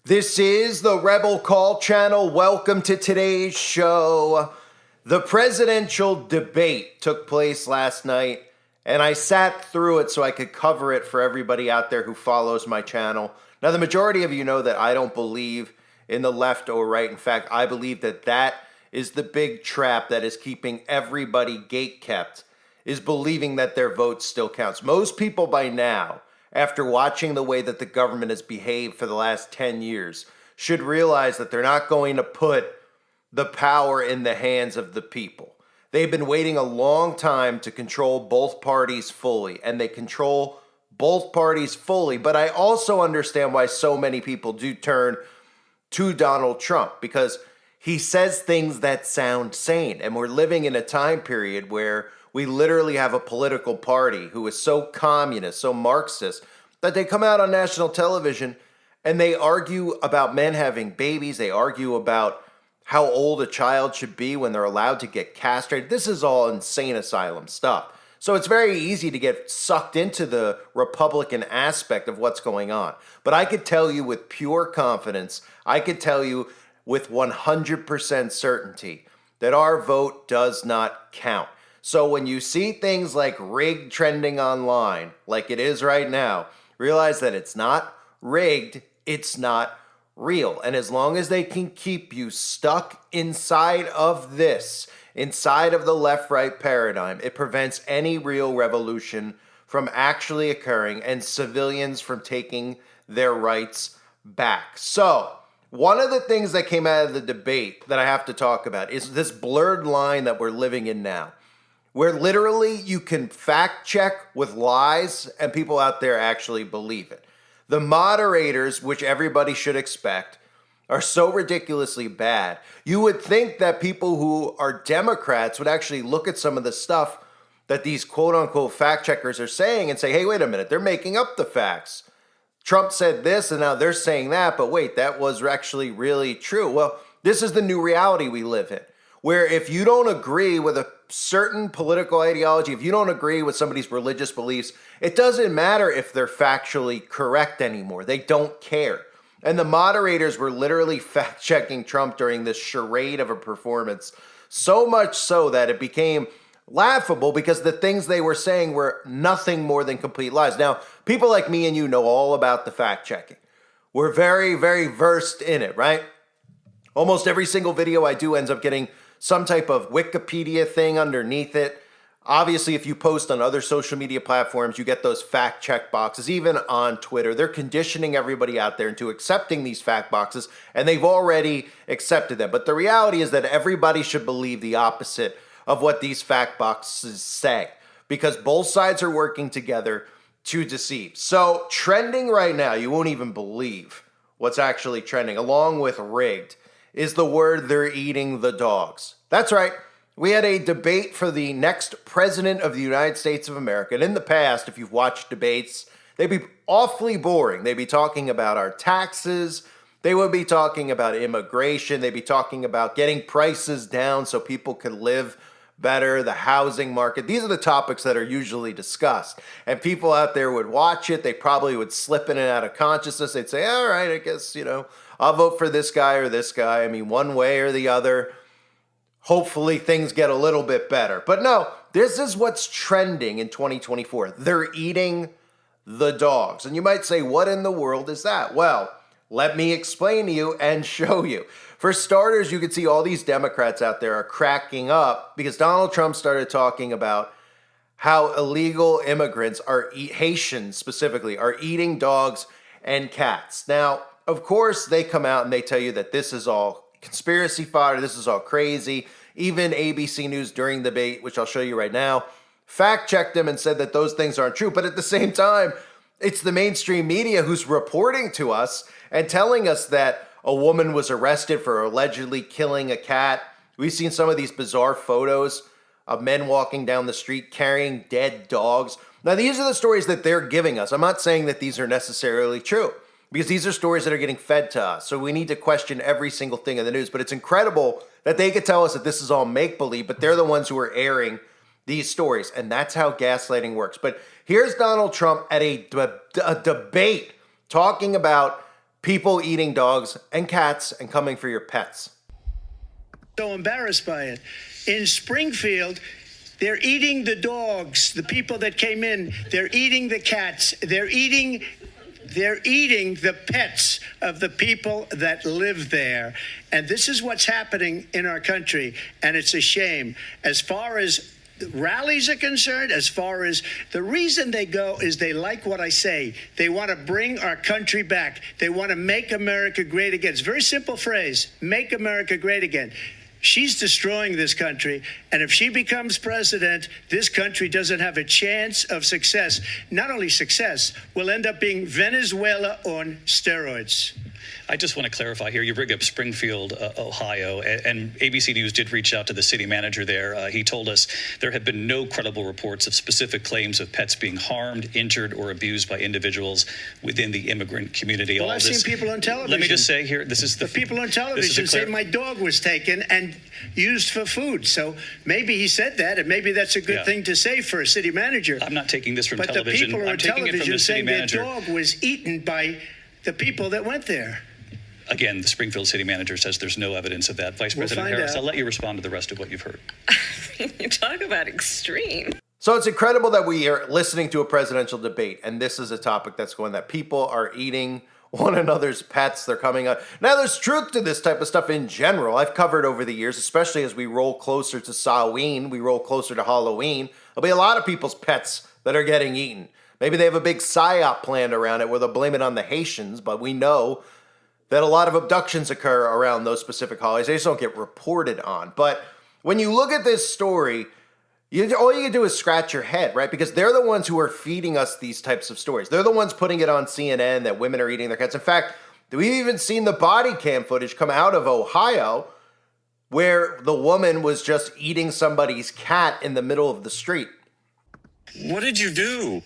This is the Rebel Call channel. Welcome to today's show. The presidential debate took place last night, and I sat through it so I could cover it for everybody out there who follows my channel. Now, the majority of you know that I don't believe in the left or right. In fact, I believe that that is the big trap that is keeping everybody gatekept, is believing that their vote still counts. Most people by now, after watching the way that the government has behaved for the last 10 years, should realize that they're not going to put the power in the hands of the people. They've been waiting a long time to control both parties fully, and they control both parties fully. But I also understand why so many people do turn to Donald Trump, because he says things that sound sane. And we're living in a time period where we literally have a political party who is so communist, so Marxist, that they come out on national television and they argue about men having babies. They argue about how old a child should be when they're allowed to get castrated. This is all insane asylum stuff. So it's very easy to get sucked into the Republican aspect of what's going on. But I could tell you with pure confidence, I could tell you with 100% certainty that our vote does not count. So when you see things like rigged trending online, like it is right now, realize that it's not rigged, it's not real. And as long as they can keep you stuck inside of this, inside of the left-right paradigm, it prevents any real revolution from actually occurring and civilians from taking their rights back. So one of the things that came out of the debate that I have to talk about is this blurred line that we're living in now, where literally you can fact check with lies and people out there actually believe it. The moderators, which everybody should expect, are so ridiculously bad. You would think that people who are Democrats would actually look at some of the stuff that these quote unquote fact checkers are saying and say, hey, wait a minute, they're making up the facts. Trump said this and now they're saying that, but wait, that was actually really true. Well, this is the new reality we live in, where if you don't agree with a certain political ideology, if you don't agree with somebody's religious beliefs, it doesn't matter if they're factually correct anymore. They don't care. And the moderators were literally fact-checking Trump during this charade of a performance, so much so that it became laughable because the things they were saying were nothing more than complete lies. Now, people like me and you know all about the fact-checking. We're very, very versed in it, right? Almost every single video I do ends up getting some type of Wikipedia thing underneath it. Obviously, if you post on other social media platforms, you get those fact check boxes. Even on Twitter, they're conditioning everybody out there into accepting these fact boxes, and they've already accepted them. But the reality is that everybody should believe the opposite of what these fact boxes say, because both sides are working together to deceive. So trending right now, you won't even believe what's actually trending, along with rigged, is the word "they're eating the dogs." That's right. We had a debate for the next president of the United States of America. And in the past, if you've watched debates, they'd be awfully boring. They'd be talking about our taxes. They would be talking about immigration. They'd be talking about getting prices down so people could live better, the housing market. These are the topics that are usually discussed. And people out there would watch it. They probably would slip in and out of consciousness. They'd say, all right, I guess, I'll vote for this guy or this guy. I mean, one way or the other. Hopefully things get a little bit better. But no, this is what's trending in 2024. They're eating the dogs. And you might say, what in the world is that? Well, let me explain to you and show you. For starters, you can see all these Democrats out there are cracking up because Donald Trump started talking about how illegal immigrants Haitians specifically, are eating dogs and cats. Now, of course, they come out and they tell you that this is all conspiracy fodder, this is all crazy. Even ABC News during the debate, which I'll show you right now, fact-checked them and said that those things aren't true. But at the same time, it's the mainstream media who's reporting to us and telling us that a woman was arrested for allegedly killing a cat. We've seen some of these bizarre photos of men walking down the street carrying dead dogs. Now, these are the stories that they're giving us. I'm not saying that these are necessarily true, because these are stories that are getting fed to us. So we need to question every single thing in the news. But it's incredible that they could tell us that this is all make-believe, but they're the ones who are airing these stories. And that's how gaslighting works. But here's Donald Trump at a debate talking about people eating dogs and cats and coming for your pets. So embarrassed by it. In Springfield, they're eating the dogs, the people that came in. They're eating the cats. They're eating the pets of the people that live there. And this is what's happening in our country. And it's a shame. As far as rallies are concerned, as far as the reason they go is they like what I say. They want to bring our country back. They want to make America great again. It's a very simple phrase, make America great again. She's destroying this country, and if she becomes president, this country doesn't have a chance of success. Not only success, we'll end up being Venezuela on steroids. I just want to clarify here. You bring up Springfield, Ohio, and ABC News did reach out to the city manager there. He told us there have been no credible reports of specific claims of pets being harmed, injured, or abused by individuals within the immigrant community. Well, I've seen people on television. Let me just say here, this is the people on television say my dog was taken and used for food. So maybe he said that, and maybe that's a good thing to say for a city manager. I'm not taking this from television. But the people on television saying their dog was eaten by the people that went there. Again, the Springfield city manager says there's no evidence of that. Vice President Harris, I'll let you respond to the rest of what you've heard. You talk about extreme. So it's incredible that we are listening to a presidential debate, and this is a topic that's going that people are eating one another's pets. They're coming up. Now, there's truth to this type of stuff in general. I've covered over the years, especially as we roll closer to Samhain, we roll closer to Halloween. There'll be a lot of people's pets that are getting eaten. Maybe they have a big psyop planned around it where they'll blame it on the Haitians, but we know that a lot of abductions occur around those specific holidays. They just don't get reported on. But when you look at this story, all you can do is scratch your head, right? Because they're the ones who are feeding us these types of stories. They're the ones putting it on CNN that women are eating their cats. In fact, we've even seen the body cam footage come out of Ohio where the woman was just eating somebody's cat in the middle of the street. What did you do?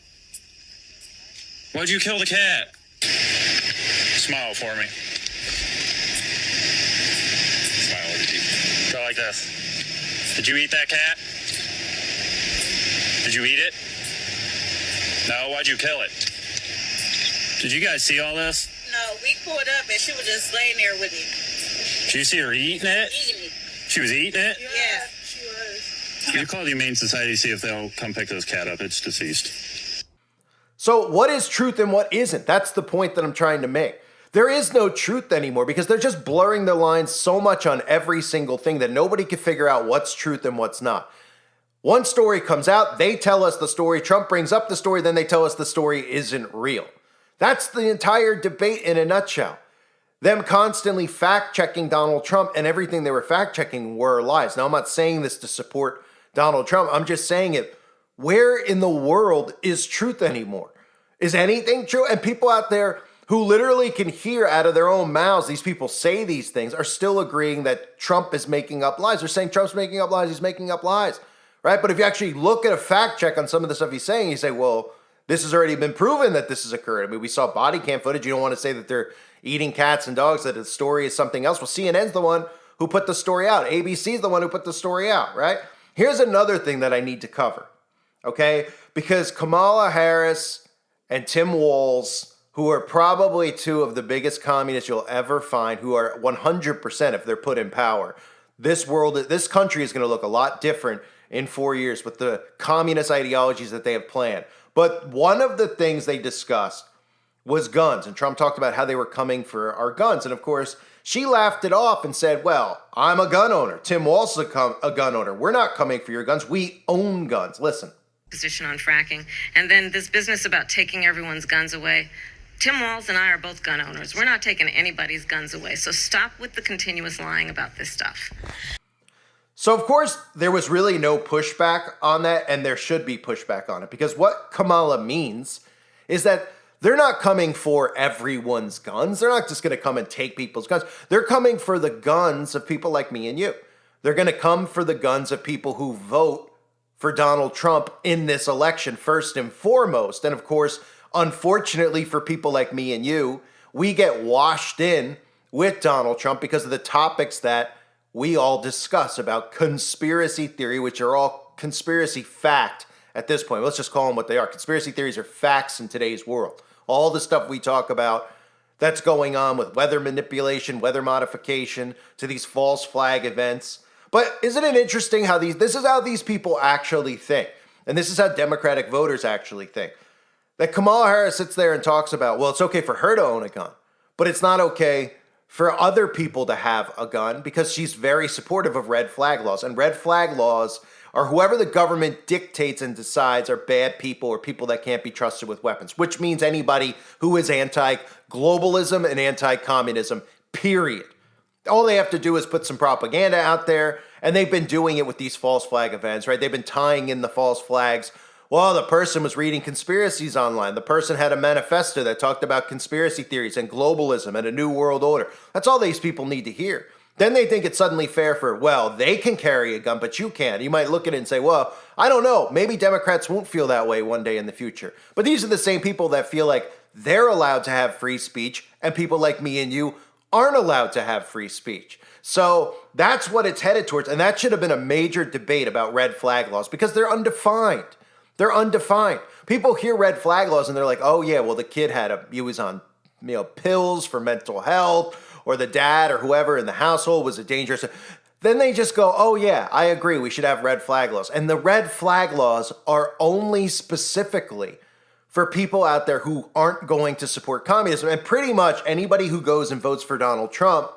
Why'd you kill the cat? Smile for me. Smile with your teeth. Go like this. Did you eat that cat? Did you eat it? No, why'd you kill it? Did you guys see all this? No, we pulled up and she was just laying there with me. Did you see her eating it? Eating it. She was eating it? Yeah, she was. You call the Humane Society to see if they'll come pick this cat up. It's deceased. So what is truth and what isn't? That's the point that I'm trying to make. There is no truth anymore because they're just blurring the lines so much on every single thing that nobody can figure out what's truth and what's not. One story comes out, they tell us the story, Trump brings up the story, then they tell us the story isn't real. That's the entire debate in a nutshell. Them constantly fact-checking Donald Trump, and everything they were fact-checking were lies. Now, I'm not saying this to support Donald Trump. I'm just saying it. Where in the world is truth anymore? Is anything true? And people out there who literally can hear out of their own mouths these people say these things are still agreeing that Trump is making up lies. They're saying Trump's making up lies, he's making up lies, right? But if you actually look at a fact check on some of the stuff he's saying, you say, well, this has already been proven that this has occurred. I mean, we saw body cam footage. You don't want to say that they're eating cats and dogs, that the story is something else. Well, CNN's the one who put the story out. ABC's the one who put the story out, right? Here's another thing that I need to cover, okay? Because Kamala Harris and Tim Walz, who are probably two of the biggest communists you'll ever find, who are 100% if they're put in power. This country is going to look a lot different in 4 years with the communist ideologies that they have planned. But one of the things they discussed was guns. And Trump talked about how they were coming for our guns. And of course, she laughed it off and said, well, I'm a gun owner. Tim Walz is a gun owner. We're not coming for your guns. We own guns. Listen. Position on fracking. And then this business about taking everyone's guns away. Tim Walz and I are both gun owners. We're not taking anybody's guns away. So stop with the continuous lying about this stuff. So, of course, there was really no pushback on that, and there should be pushback on it. Because what Kamala means is that they're not coming for everyone's guns. They're not just going to come and take people's guns. They're coming for the guns of people like me and you. They're going to come for the guns of people who vote for Donald Trump in this election, first and foremost. And, of course, unfortunately for people like me and you, we get washed in with Donald Trump because of the topics that we all discuss about conspiracy theory, which are all conspiracy fact at this point. Let's just call them what they are. Conspiracy theories are facts in today's world. All the stuff we talk about that's going on with weather manipulation, weather modification, to these false flag events. But isn't it interesting how this is how these people actually think? And this is how Democratic voters actually think. That Kamala Harris sits there and talks about, well, it's okay for her to own a gun, but it's not okay for other people to have a gun because she's very supportive of red flag laws. And red flag laws are whoever the government dictates and decides are bad people or people that can't be trusted with weapons, which means anybody who is anti-globalism and anti-communism, period. All they have to do is put some propaganda out there, and they've been doing it with these false flag events, right? They've been tying in the false flags. Well, the person was reading conspiracies online. The person had a manifesto that talked about conspiracy theories and globalism and a new world order. That's all these people need to hear. Then they think it's suddenly fair for, well, they can carry a gun, but you can't. You might look at it and say, well, I don't know. Maybe Democrats won't feel that way one day in the future. But these are the same people that feel like they're allowed to have free speech, and people like me and you aren't allowed to have free speech. So that's what it's headed towards. And that should have been a major debate about red flag laws because they're undefined. They're undefined. People hear red flag laws and they're like, oh yeah, well the kid he was on pills for mental health, or the dad or whoever in the household was a dangerous. Then they just go, oh yeah, I agree, we should have red flag laws. And the red flag laws are only specifically for people out there who aren't going to support communism. And pretty much anybody who goes and votes for Donald Trump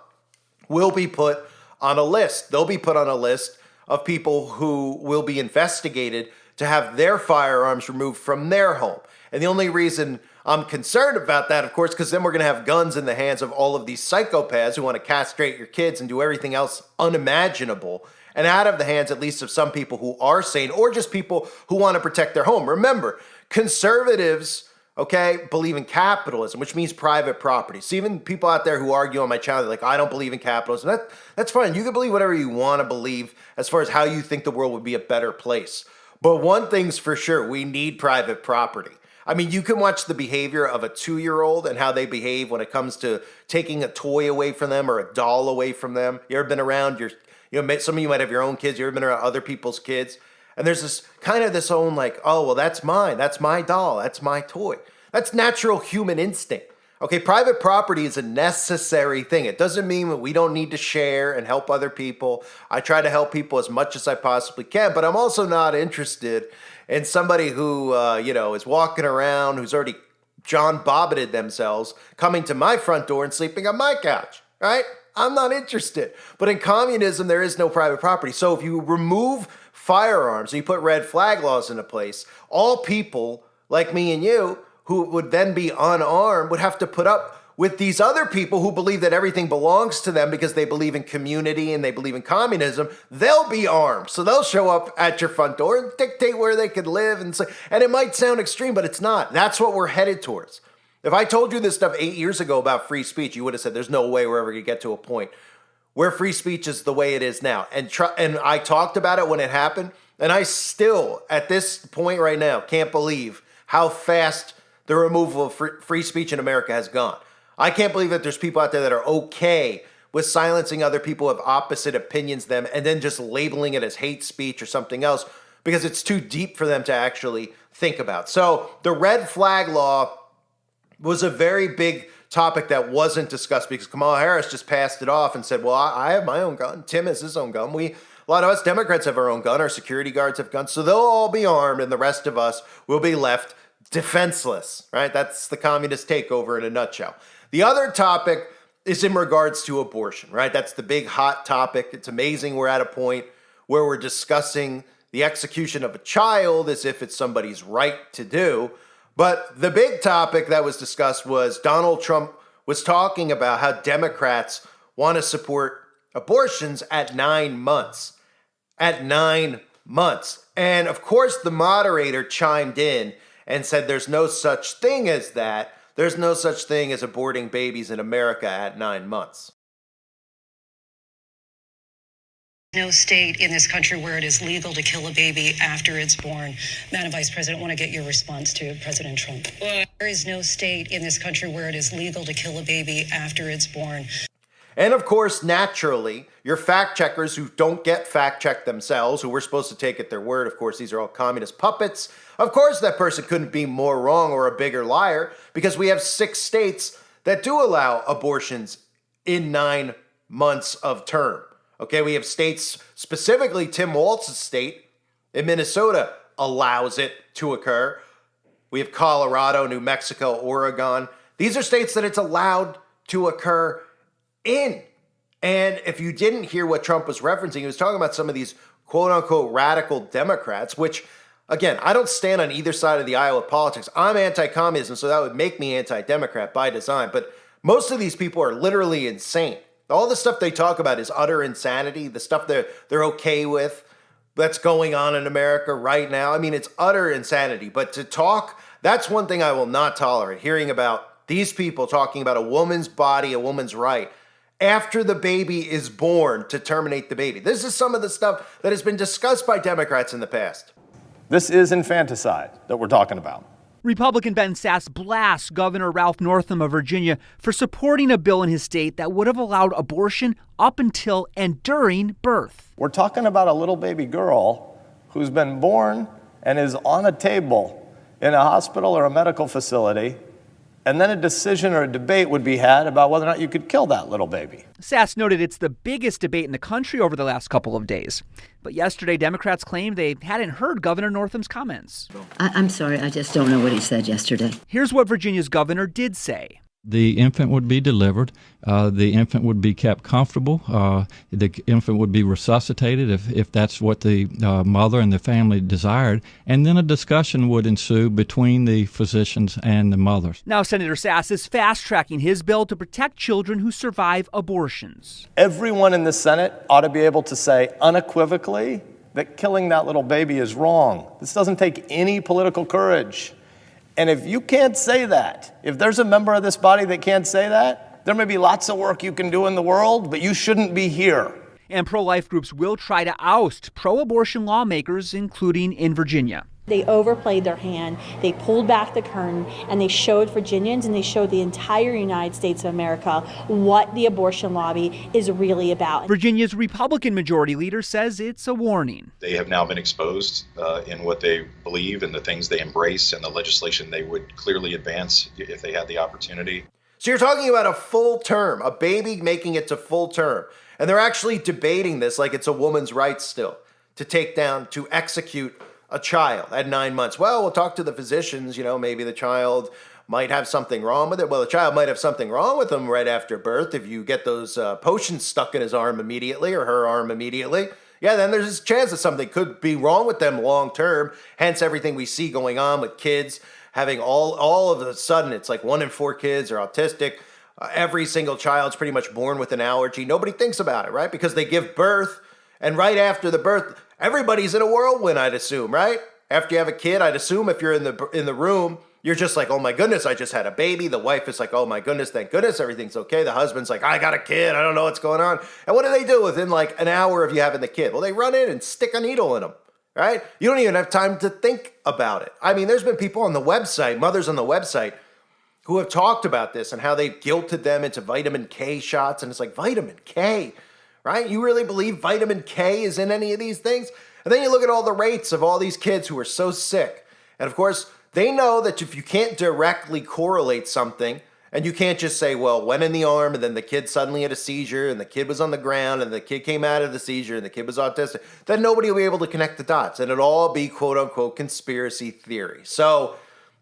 will be put on a list. They'll be put on a list of people who will be investigated to have their firearms removed from their home. And the only reason I'm concerned about that, of course, because then we're going to have guns in the hands of all of these psychopaths who want to castrate your kids and do everything else unimaginable, and out of the hands at least of some people who are sane or just people who want to protect their home. Remember, conservatives, okay, believe in capitalism, which means private property. So even people out there who argue on my channel, they're like, I don't believe in capitalism. That's fine. You can believe whatever you want to believe as far as how you think the world would be a better place. But one thing's for sure, we need private property. I mean, you can watch the behavior of a 2-year-old and how they behave when it comes to taking a toy away from them or a doll away from them. You ever been around some of you might have your own kids. You ever been around other people's kids? And there's this own like, oh, well, that's mine. That's my doll. That's my toy. That's natural human instinct. Okay, private property is a necessary thing. It doesn't mean that we don't need to share and help other people. I try to help people as much as I possibly can, but I'm also not interested in somebody who, is walking around, who's already John Bobbited themselves, coming to my front door and sleeping on my couch, right? I'm not interested. But in communism, there is no private property. So if you remove firearms and you put red flag laws into place, all people like me and you who would then be unarmed would have to put up with these other people who believe that everything belongs to them because they believe in community and they believe in communism. They'll be armed. So they'll show up at your front door and dictate where they could live. And it might sound extreme, but it's not. That's what we're headed towards. If I told you this stuff 8 years ago about free speech, you would have said there's no way we're ever going to get to a point where free speech is the way it is now. And I talked about it when it happened, and I still, at this point right now, can't believe how fast the removal of free speech in America has gone. I can't believe that there's people out there that are okay with silencing other people who have opposite opinions than them and then just labeling it as hate speech or something else because it's too deep for them to actually think about. So the red flag law was a very big topic that wasn't discussed because Kamala Harris just passed it off and said, well, I have my own gun. Tim has his own gun. A lot of us Democrats have our own gun. Our security guards have guns. So they'll all be armed and the rest of us will be left defenseless, right? That's the communist takeover in a nutshell. The other topic is in regards to abortion, right? That's the big hot topic. It's amazing we're at a point where we're discussing the execution of a child as if it's somebody's right to do. But the big topic that was discussed was Donald Trump was talking about how Democrats want to support abortions at 9 months. At 9 months. And of course, the moderator chimed in and said there's no such thing as that. There's no such thing as aborting babies in America at 9 months. No state in this country where it is legal to kill a baby after it's born. Madam Vice President, I want to get your response to President Trump. There is no state in this country where it is legal to kill a baby after it's born. And of course, naturally, your fact checkers who don't get fact checked themselves, who we're supposed to take at their word, of course, these are all communist puppets. Of course, that person couldn't be more wrong or a bigger liar because we have 6 states that do allow abortions in 9 months of term. Okay, we have states, specifically Tim Walz's state in Minnesota allows it to occur. We have Colorado, New Mexico, Oregon. These are states that it's allowed to occur in. And if you didn't hear what Trump was referencing, he was talking about some of these quote unquote radical Democrats, which, again, I don't stand on either side of the aisle of politics. I'm anti-communism, so that would make me anti-Democrat by design. But most of these people are literally insane. All the stuff they talk about is utter insanity, the stuff they're okay with that's going on in America right now. I mean, it's utter insanity. But to talk, that's one thing I will not tolerate, hearing about these people talking about a woman's body, a woman's right, after the baby is born, to terminate the baby. This is some of the stuff that has been discussed by Democrats in the past. This is infanticide that we're talking about. Republican Ben Sasse blasts Governor Ralph Northam of Virginia for supporting a bill in his state that would have allowed abortion up until and during birth. We're talking about a little baby girl who's been born and is on a table in a hospital or a medical facility, and then a decision or a debate would be had about whether or not you could kill that little baby. Sasse noted it's the biggest debate in the country over the last couple of days. But yesterday, Democrats claimed they hadn't heard Governor Northam's comments. I'm sorry, I just don't know what he said yesterday. Here's what Virginia's governor did say. The infant would be delivered. The infant would be kept comfortable. The infant would be resuscitated if that's what the mother and the family desired. And then a discussion would ensue between the physicians and the mothers. Now, Senator Sasse is fast-tracking his bill to protect children who survive abortions. Everyone in the Senate ought to be able to say unequivocally that killing that little baby is wrong. This doesn't take any political courage. And if you can't say that, if there's a member of this body that can't say that, there may be lots of work you can do in the world, but you shouldn't be here. And pro-life groups will try to oust pro-abortion lawmakers, including in Virginia. They overplayed their hand, they pulled back the curtain, and they showed Virginians and they showed the entire United States of America what the abortion lobby is really about. Virginia's Republican majority leader says it's a warning. They have now been exposed in what they believe and the things they embrace and the legislation they would clearly advance if they had the opportunity. So you're talking about a full term, a baby making it to full term. And they're actually debating this like it's a woman's right still to take down, to execute a child at 9 months. Well, we'll talk to the physicians, maybe the child might have something wrong with it. Well, the child might have something wrong with him right after birth. If you get those potions stuck in his arm immediately or her arm immediately, yeah, then there's a chance that something could be wrong with them long term. Hence everything we see going on with kids having all of a sudden, it's like 1 in 4 kids are autistic. Every single child's pretty much born with an allergy. Nobody thinks about it, right? Because they give birth, and right after the birth, everybody's in a whirlwind, I'd assume, right? After you have a kid, I'd assume if you're in the room, you're just like, oh my goodness, I just had a baby. The wife is like, oh my goodness, thank goodness, everything's okay. The husband's like, I got a kid, I don't know what's going on. And what do they do within like an hour of you having the kid? Well, they run in and stick a needle in them, right? You don't even have time to think about it. I mean, there's been people on the website, mothers on the website, who have talked about this and how they've guilted them into vitamin K shots. And it's like, vitamin K, right? You really believe vitamin K is in any of these things? And then you look at all the rates of all these kids who are so sick. And of course, they know that if you can't directly correlate something, and you can't just say, well, went in the arm, and then the kid suddenly had a seizure, and the kid was on the ground, and the kid came out of the seizure, and the kid was autistic, then nobody will be able to connect the dots. And it'll all be, quote unquote, conspiracy theory. So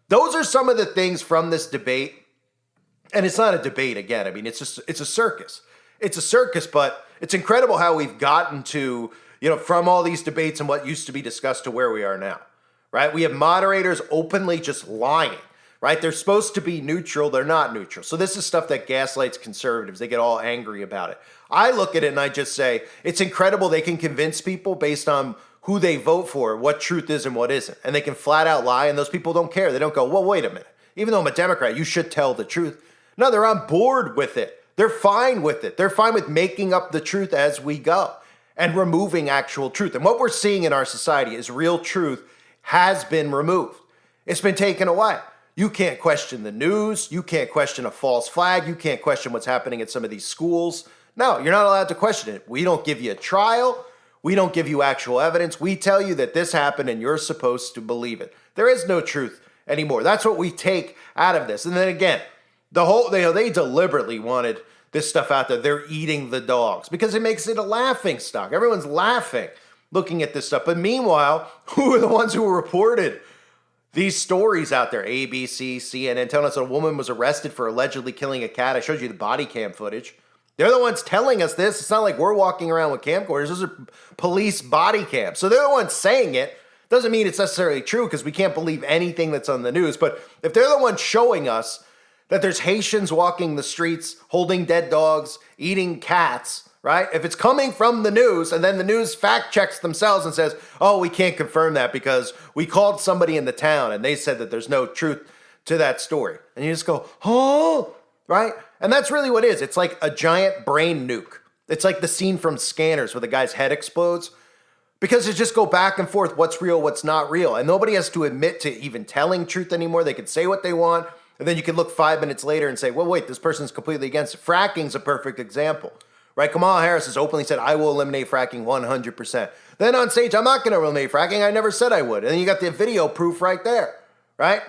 those are some of the things from this debate. And it's not a debate, again. I mean, it's a circus. It's a circus, but it's incredible how we've gotten to, from all these debates and what used to be discussed to where we are now, right? We have moderators openly just lying, right? They're supposed to be neutral. They're not neutral. So this is stuff that gaslights conservatives. They get all angry about it. I look at it and I just say, it's incredible they can convince people based on who they vote for, what truth is and what isn't. And they can flat out lie, and those people don't care. They don't go, well, wait a minute. Even though I'm a Democrat, you should tell the truth. No, they're on board with it. They're fine with it. They're fine with making up the truth as we go and removing actual truth. And what we're seeing in our society is real truth has been removed. It's been taken away. You can't question the news. You can't question a false flag. You can't question what's happening at some of these schools. No, you're not allowed to question it. We don't give you a trial. We don't give you actual evidence. We tell you that this happened and you're supposed to believe it. There is no truth anymore. That's what we take out of this. And then again, They deliberately wanted this stuff out there. They're eating the dogs because it makes it a laughing stock. Everyone's laughing looking at this stuff. But meanwhile, who are the ones who reported these stories out there? ABC, CNN, telling us a woman was arrested for allegedly killing a cat. I showed you the body cam footage. They're the ones telling us this. It's not like we're walking around with camcorders. Those are police body cams. So they're the ones saying it. Doesn't mean it's necessarily true because we can't believe anything that's on the news. But if they're the ones showing us that there's Haitians walking the streets, holding dead dogs, eating cats, right? If it's coming from the news and then the news fact checks themselves and says, oh, we can't confirm that because we called somebody in the town and they said that there's no truth to that story. And you just go, oh, right? And that's really what it is. It's like a giant brain nuke. It's like the scene from Scanners where the guy's head explodes. Because it just go back and forth, what's real, what's not real. And nobody has to admit to even telling truth anymore. They can say what they want. And then you can look 5 minutes later and say, well, wait, this person's completely against it. Fracking's a perfect example, right? Kamala Harris has openly said, I will eliminate fracking 100%. Then on stage, I'm not going to eliminate fracking. I never said I would. And then you got the video proof right there, right?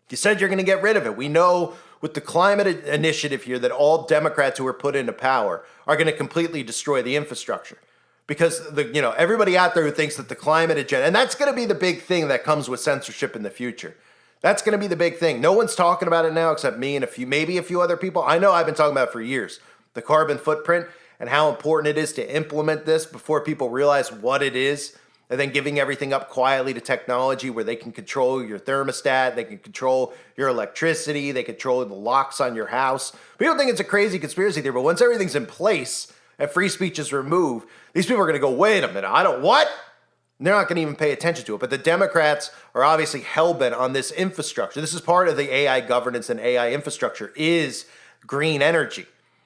You said you're going to get rid of it. We know with the climate initiative here that all Democrats who are put into power are going to completely destroy the infrastructure. Because everybody out there who thinks that the climate agenda, and that's going to be the big thing that comes with censorship in the future. That's going to be the big thing. No one's talking about it now except me and maybe a few other people. I know I've been talking about it for years. The carbon footprint and how important it is to implement this before people realize what it is, and then giving everything up quietly to technology where they can control your thermostat, they can control your electricity, they control the locks on your house. People think it's a crazy conspiracy theory, but once everything's in place and free speech is removed, these people are going to go, wait a minute, what? And they're not going to even pay attention to it. But the Democrats are obviously hell-bent on this infrastructure. This is part of the AI governance and AI infrastructure is green energy.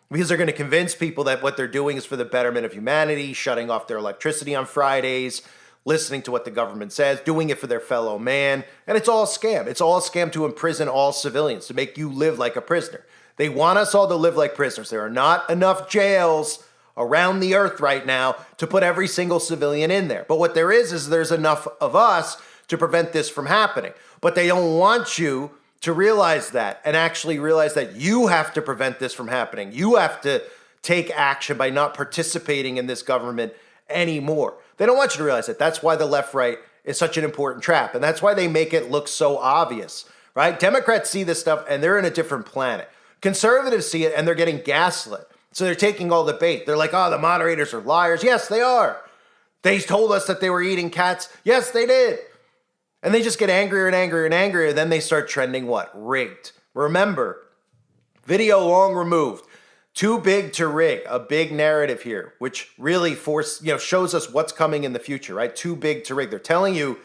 Because they're going to convince people that what they're doing is for the betterment of humanity, shutting off their electricity on Fridays, listening to what the government says, doing it for their fellow man. And it's all a scam. It's all a scam to imprison all civilians, to make you live like a prisoner. They want us all to live like prisoners. There are not enough jails around the earth right now to put every single civilian in there. But what there is there's enough of us to prevent this from happening. But they don't want you to realize that and actually realize that you have to prevent this from happening. You have to take action by not participating in this government anymore. They don't want you to realize that. That's why the left-right is such an important trap. And that's why they make it look so obvious, right? Democrats see this stuff and they're in a different planet. Conservatives see it and they're getting gaslit. So they're taking all the bait. They're like, oh, the moderators are liars. Yes, they are. They told us that they were eating cats. Yes, they did. And they just get angrier and angrier and angrier. Then they start trending what? Rigged. Remember, video long removed. Too big to rig. A big narrative here, which really shows us what's coming in the future, right? Too big to rig. They're telling you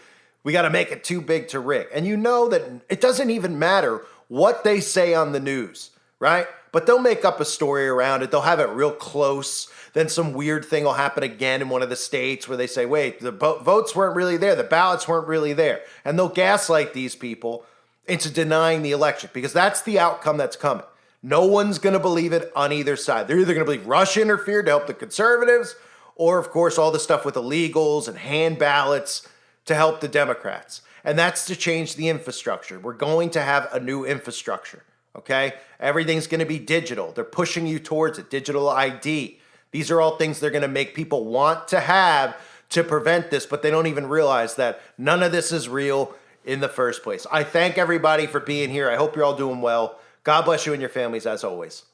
we got to make it too big to rig. And you know that it doesn't even matter what they say on the news, right? But they'll make up a story around it. They'll have it real close. Then some weird thing will happen again in one of the states where they say, wait, the votes weren't really there. The ballots weren't really there. And they'll gaslight these people into denying the election because that's the outcome that's coming. No one's going to believe it on either side. They're either going to believe Russia interfered to help the conservatives or, of course, all the stuff with illegals and hand ballots to help the Democrats. And that's to change the infrastructure. We're going to have a new infrastructure. Okay? Everything's going to be digital. They're pushing you towards it. Digital ID. These are all things they're going to make people want to have to prevent this, but they don't even realize that none of this is real in the first place. I thank everybody for being here. I hope you're all doing well. God bless you and your families as always.